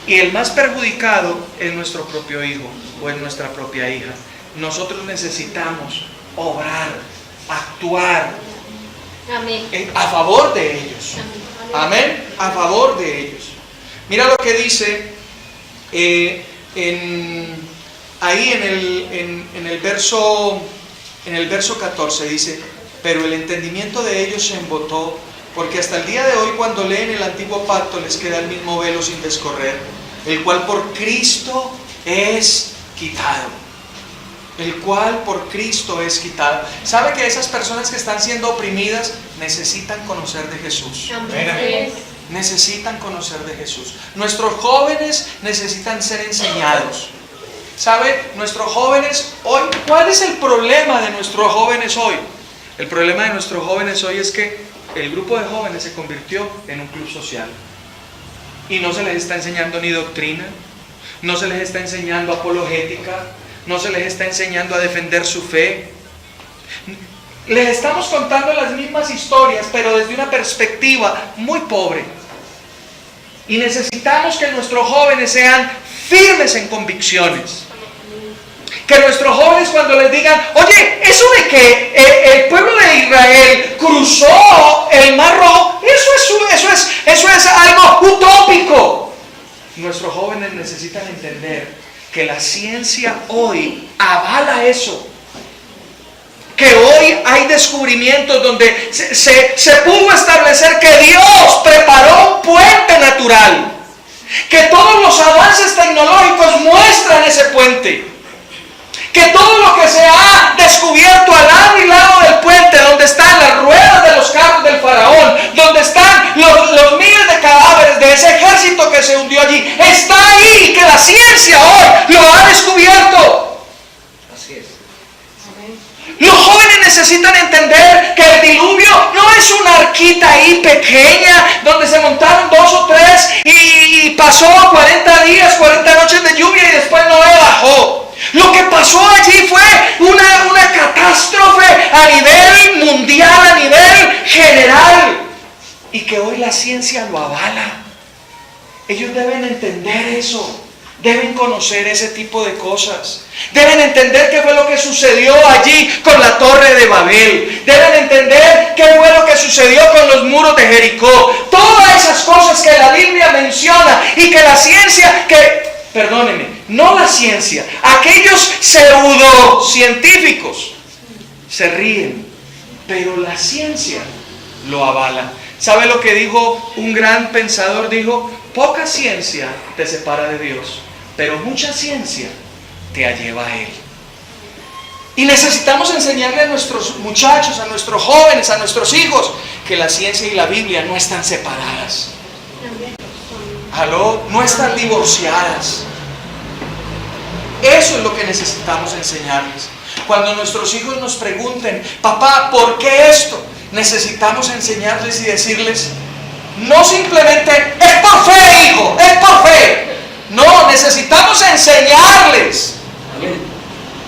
Y el más perjudicado es nuestro propio hijo o es nuestra propia hija. Nosotros necesitamos obrar, actuar a favor de ellos. Amén. A favor de ellos. Mira lo que dice ahí en el verso 14 dice, pero el entendimiento de ellos se embotó, porque hasta el día de hoy, cuando leen el antiguo pacto, les queda el mismo velo sin descorrer, el cual por Cristo es quitado. El cual por Cristo es quitado. ¿Sabe que esas personas que están siendo oprimidas necesitan conocer de Jesús? Amén. Necesitan conocer de Jesús. Nuestros jóvenes necesitan ser enseñados. ¿Sabe? Nuestros jóvenes hoy, ¿cuál es el problema de nuestros jóvenes hoy? El problema de nuestros jóvenes hoy es que el grupo de jóvenes se convirtió en un club social. Y no se les está enseñando ni doctrina, no se les está enseñando apologética, no se les está enseñando a defender su fe. Les estamos contando las mismas historias, pero desde una perspectiva muy pobre. Y necesitamos que nuestros jóvenes sean firmes en convicciones. Que nuestros jóvenes cuando les digan, oye, eso de que el pueblo de Israel cruzó el Mar Rojo, eso es algo utópico. Nuestros jóvenes necesitan entender que la ciencia hoy avala eso. Que hoy hay descubrimientos donde se pudo establecer que Dios preparó un puente natural. Que todos los avances tecnológicos muestran ese puente. Que todo lo que se ha descubierto al lado y lado del puente, donde están las ruedas de los carros del faraón, donde están los miles de cadáveres de ese ejército que se hundió allí, está ahí, que la ciencia hoy lo ha descubierto. Así es. Los jóvenes necesitan entender que el diluvio no es una arquita ahí pequeña donde se montaron 2 o 3 y pasó 40 días, 40 noches de lluvia y después Noé bajó. Lo que pasó allí fue una catástrofe a nivel mundial, a nivel general, y que hoy la ciencia lo avala. Ellos deben entender eso, deben conocer ese tipo de cosas, deben entender qué fue lo que sucedió allí con la Torre de Babel, deben entender qué fue lo que sucedió con los muros de Jericó, todas esas cosas que la Biblia menciona y que la ciencia, perdónenme, no la ciencia, aquellos pseudocientíficos se ríen, pero la ciencia lo avala. ¿Sabe lo que dijo un gran pensador? Dijo, poca ciencia te separa de Dios, pero mucha ciencia te lleva a Él. Y necesitamos enseñarle a nuestros muchachos, a nuestros jóvenes, a nuestros hijos, que la ciencia y la Biblia no están separadas. ¿Aló? No están divorciadas. Eso es lo que necesitamos enseñarles. Cuando nuestros hijos nos pregunten, papá, ¿por qué esto? Necesitamos enseñarles y decirles, no simplemente, es por fe, hijo, es por fe. No, necesitamos enseñarles.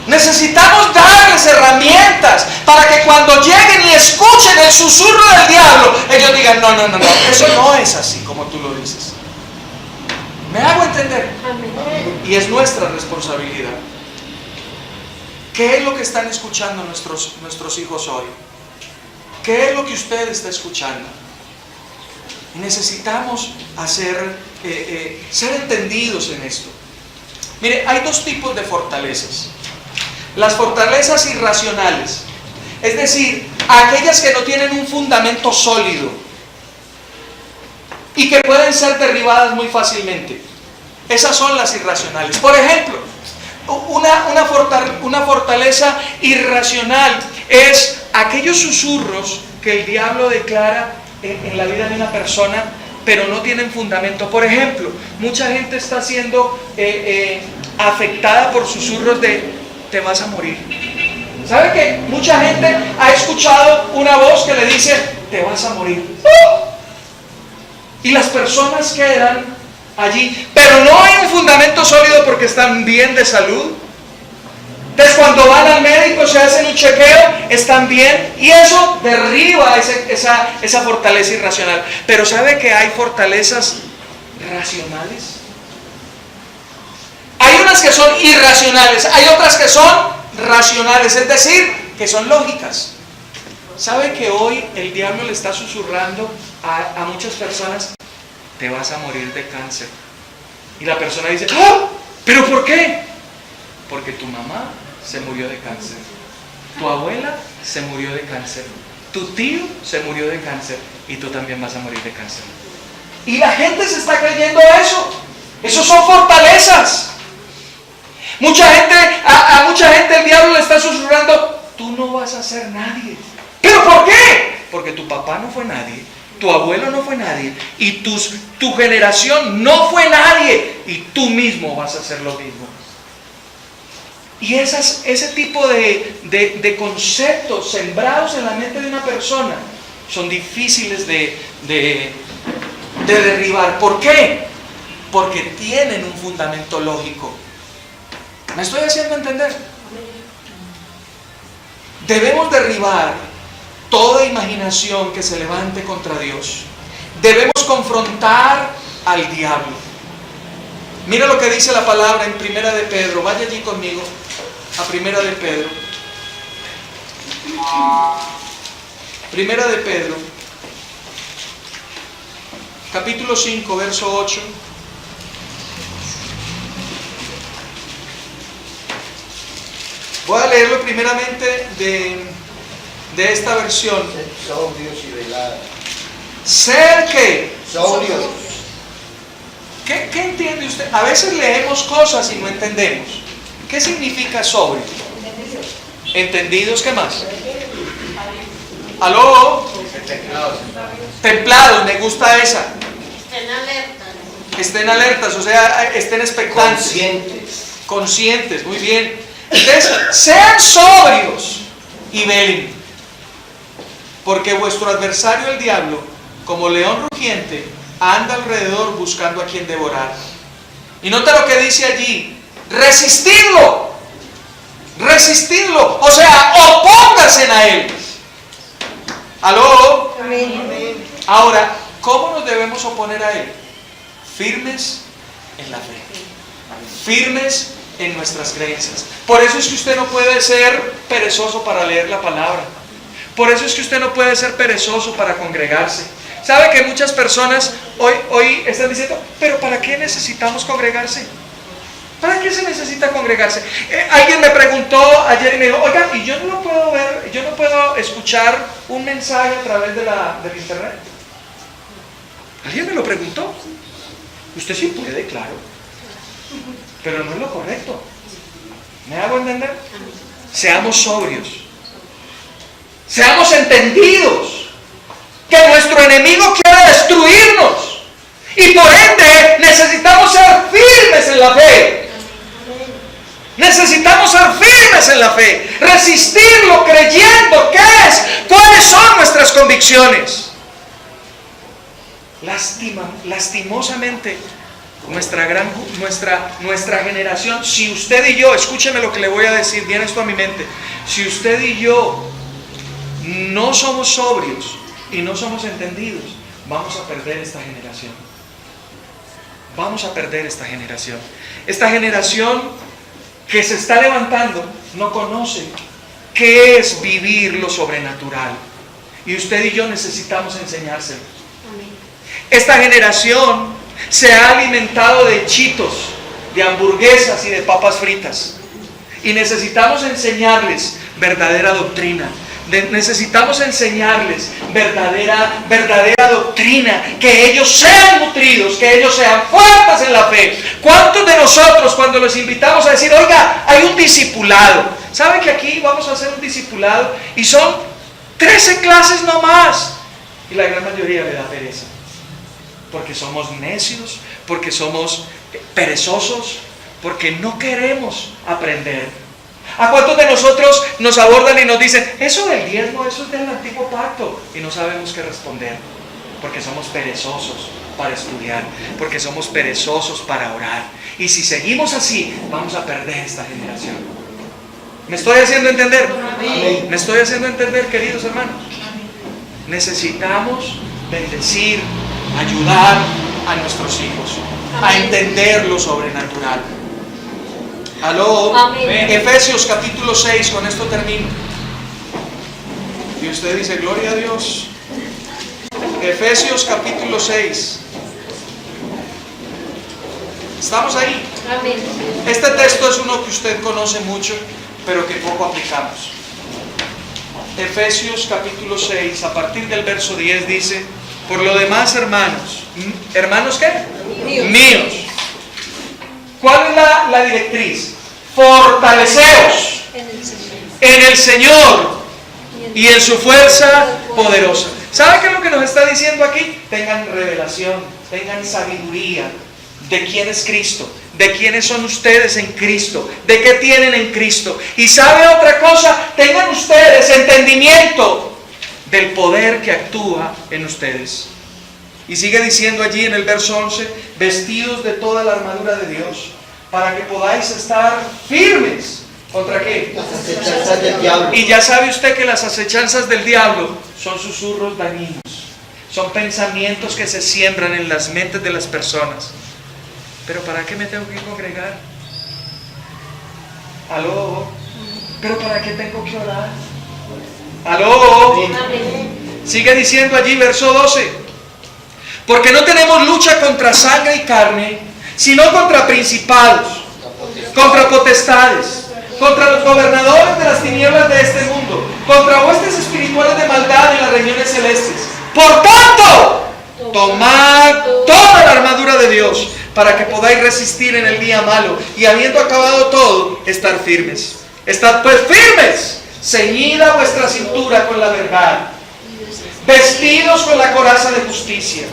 Necesitamos darles herramientas para que cuando lleguen y escuchen el susurro del diablo, ellos digan, no, eso no es así como tú lo dices. ¿Me hago entender? Y es nuestra responsabilidad. ¿Qué es lo que están escuchando nuestros hijos hoy? ¿Qué es lo que usted está escuchando? Necesitamos ser entendidos en esto. Mire, hay 2 tipos de fortalezas. Las fortalezas irracionales, es decir, aquellas que no tienen un fundamento sólido y que pueden ser derribadas muy fácilmente. Esas son las irracionales. Por ejemplo, una fortaleza irracional es aquellos susurros que el diablo declara en la vida de una persona, pero no tienen fundamento. Por ejemplo, mucha gente está siendo afectada por susurros de te vas a morir. ¿Sabe que mucha gente ha escuchado una voz que le dice te vas a morir? Y las personas quedan allí, pero no hay un fundamento sólido porque están bien de salud. Entonces cuando van al médico, se hacen un chequeo, están bien, y eso derriba esa fortaleza irracional. Pero ¿sabe que hay fortalezas racionales? Hay unas que son irracionales, hay otras que son racionales, es decir, que son lógicas. ¿Sabe que hoy el diablo le está susurrando a muchas personas, te vas a morir de cáncer? Y la persona dice, ¡ah! ¿Pero por qué? Porque tu mamá se murió de cáncer, tu abuela se murió de cáncer, tu tío se murió de cáncer y tú también vas a morir de cáncer. Y la gente se está creyendo eso. Esos son fortalezas. A mucha gente el diablo le está susurrando, tú no vas a ser nadie. ¿Pero por qué? Porque tu papá no fue nadie, tu abuelo no fue nadie, y tu generación no fue nadie, y tú mismo vas a hacer lo mismo. Y ese tipo de conceptos sembrados en la mente de una persona son difíciles de derribar. ¿Por qué? Porque tienen un fundamento lógico. ¿Me estoy haciendo entender? Debemos derribar toda imaginación que se levante contra Dios. Debemos confrontar al diablo. Mira lo que dice la palabra en Primera de Pedro. Vaya allí conmigo a Primera de Pedro. Primera de Pedro, capítulo 5, verso 8. Voy a leerlo primeramente de esta versión. Sobrios y velados. Ser que... Sobrios. ¿Qué entiende usted? A veces leemos cosas y no entendemos. ¿Qué significa sobrio? ¿Entendidos? ¿Qué más? ¿Aló? Templados, me gusta esa. Estén alerta. Estén alertas, o sea, estén expectantes. Conscientes. Conscientes, muy bien. Entonces, sean sobrios y velen. Porque vuestro adversario el diablo, como león rugiente, anda alrededor buscando a quien devorar. Y nota lo que dice allí: resistidlo. Resistidlo. O sea, opónganse a él. ¿Aló? Amén. Ahora, ¿cómo nos debemos oponer a él? Firmes en la fe. Firmes en nuestras creencias. Por eso es que usted no puede ser perezoso para leer la palabra. Por eso es que usted no puede ser perezoso para congregarse. ¿Sabe que muchas personas hoy están diciendo, pero ¿para qué necesitamos congregarse? ¿Para qué se necesita congregarse? Alguien me preguntó ayer y me dijo, oiga, ¿y yo no lo puedo ver, yo no puedo escuchar un mensaje a través del internet? ¿Alguien me lo preguntó? Usted sí puede, claro. Pero no es lo correcto. ¿Me hago entender? Seamos sobrios. Seamos entendidos. Que nuestro enemigo quiere destruirnos. Y por ende necesitamos ser firmes en la fe. Necesitamos ser firmes en la fe. Resistirlo creyendo. ¿Qué es? ¿Cuáles son nuestras convicciones? Lastimosamente, nuestra generación, si usted y yo, escúcheme lo que le voy a decir, viene esto a mi mente, si usted y yo no somos sobrios y no somos entendidos, vamos a perder esta generación. Vamos a perder esta generación. Esta generación que se está levantando no conoce qué es vivir lo sobrenatural. Y usted y yo necesitamos enseñárselo. Esta generación se ha alimentado de chitos, de hamburguesas y de papas fritas. Y necesitamos enseñarles verdadera doctrina. Necesitamos enseñarles verdadera doctrina, que ellos sean nutridos, que ellos sean fuertes en la fe. ¿Cuántos de nosotros cuando los invitamos a decir, oiga, hay un discipulado? ¿Saben que aquí vamos a hacer un discipulado? Y son 13 clases nomás. Y la gran mayoría le da pereza. Porque somos necios, porque somos perezosos, porque no queremos aprender. ¿A cuántos de nosotros nos abordan y nos dicen, eso del diezmo, eso es del antiguo pacto? Y no sabemos qué responder, porque somos perezosos para estudiar, porque somos perezosos para orar. Y si seguimos así, vamos a perder esta generación. ¿Me estoy haciendo entender? Amén. ¿Me estoy haciendo entender, queridos hermanos? Necesitamos bendecir, ayudar a nuestros hijos a entender lo sobrenatural. Aló. Amén. Efesios capítulo 6, con esto termino. Y usted dice, gloria a Dios. Efesios capítulo 6. ¿Estamos ahí? Amén. Este texto es uno que usted conoce mucho, pero que poco aplicamos. Efesios capítulo 6, a partir del verso 10 dice, por lo demás, hermanos. ¿Hermanos qué? Míos. ¿Cuál es la directriz? Fortaleceos en el Señor y en su fuerza poderosa. ¿Sabe qué es lo que nos está diciendo aquí? Tengan revelación, tengan sabiduría de quién es Cristo, de quiénes son ustedes en Cristo, de qué tienen en Cristo. Y ¿sabe otra cosa? Tengan ustedes entendimiento del poder que actúa en ustedes. Y sigue diciendo allí en el verso 11, vestidos de toda la armadura de Dios, para que podáis estar firmes. ¿Contra qué? Las acechanzas del diablo. Y ya sabe usted que las acechanzas del diablo son susurros dañinos, son pensamientos que se siembran en las mentes de las personas. ¿pero para qué me tengo que congregar? ¿Aló? ¿Pero para qué tengo que orar? ¿Aló? Sigue diciendo allí, verso 12. Porque no tenemos lucha contra sangre y carne, sino contra principados, contra potestades, contra los gobernadores de las tinieblas de este mundo, contra huestes espirituales de maldad en las regiones celestes. Por tanto, tomad toda la armadura de Dios, para que podáis resistir en el día malo, y habiendo acabado todo, estar firmes. Estad pues firmes, ceñida vuestra cintura con la verdad, vestidos con la coraza de justicia,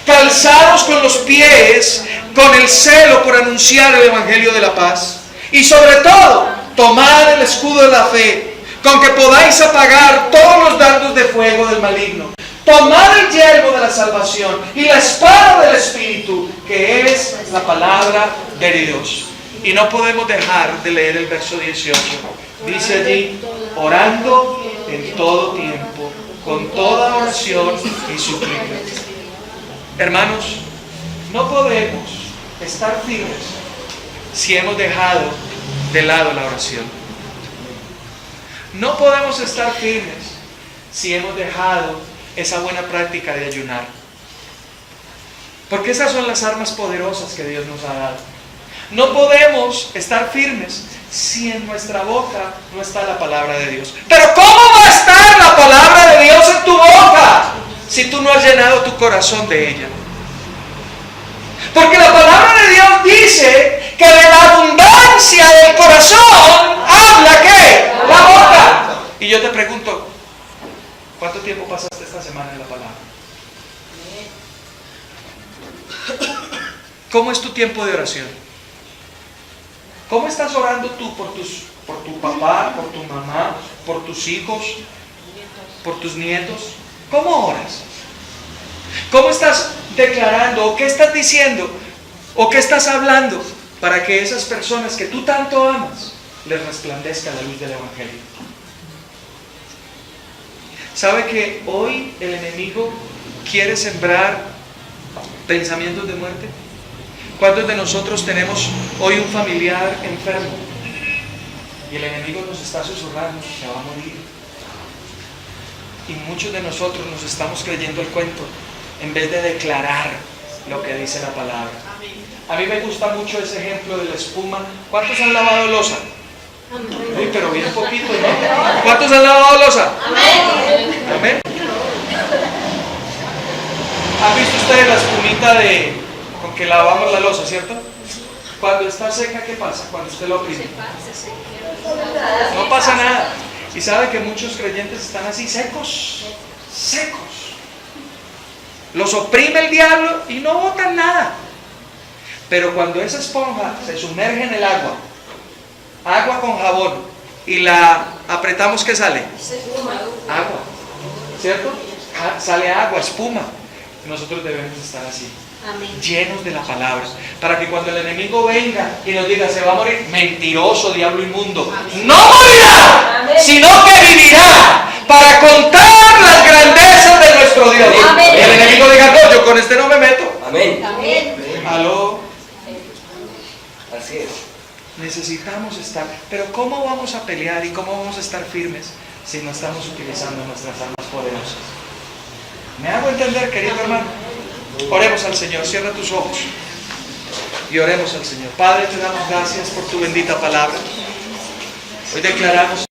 calzados con los pies con el celo por anunciar el evangelio de la paz, y sobre todo, tomad el escudo de la fe, con que podáis apagar todos los dardos de fuego del maligno. Tomad el yelmo de la salvación y la espada del Espíritu, que es la palabra de Dios. Y no podemos dejar de leer el verso 18. Dice allí, orando en todo tiempo, con toda oración y súplica. Hermanos, no podemos estar firmes si hemos dejado de lado la oración. No podemos estar firmes si hemos dejado esa buena práctica de ayunar. Porque esas son las armas poderosas que Dios nos ha dado. No podemos estar firmes si en nuestra boca no está la palabra de Dios. Pero ¿cómo va a estar la palabra de Dios en tu boca si tú no has llenado tu corazón de ella? Porque la palabra de Dios dice que de la abundancia del corazón habla ¿qué? La boca. Y yo te pregunto, ¿cuánto tiempo pasaste esta semana en la palabra? ¿Cómo es tu tiempo de oración? ¿Cómo estás orando tú por tu papá, por tu mamá, por tus hijos, por tus nietos? ¿Cómo oras? ¿Cómo estás declarando o qué estás diciendo o qué estás hablando para que esas personas que tú tanto amas les resplandezca la luz del evangelio? ¿Sabe que hoy el enemigo quiere sembrar pensamientos de muerte? ¿Cuántos de nosotros tenemos hoy un familiar enfermo y el enemigo nos está susurrando que va a morir? Y muchos de nosotros nos estamos creyendo el cuento en vez de declarar lo que dice la palabra. A mí me gusta mucho ese ejemplo de la espuma. ¿Cuántos han lavado loza? Uy, pero bien poquito, ¿no? ¿Cuántos han lavado loza? Amén. ¿Han visto ustedes la espumita con que lavamos la loza, cierto? Cuando está seca, ¿qué pasa? Cuando usted lo oprime. No pasa nada. Y sabe que muchos creyentes están así, secos. Los oprime el diablo y no botan nada. Pero cuando esa esponja se sumerge en el agua con jabón, y la apretamos, ¿qué sale? Agua, ¿cierto? Sale agua, espuma. Nosotros debemos estar así, llenos de la palabra, para que cuando el enemigo venga y nos diga se va a morir, mentiroso, diablo inmundo, no morirá, sino que vivirá para contar las grandezas de nuestro Dios. Y el enemigo diga, no, yo con este no me meto. Amén. Aló. Así es. Necesitamos estar, pero ¿cómo vamos a pelear y cómo vamos a estar firmes si no estamos utilizando nuestras armas poderosas? ¿Me hago entender, querido hermano? Oremos al Señor, cierra tus ojos y oremos al Señor. Padre, te damos gracias por tu bendita palabra. Hoy declaramos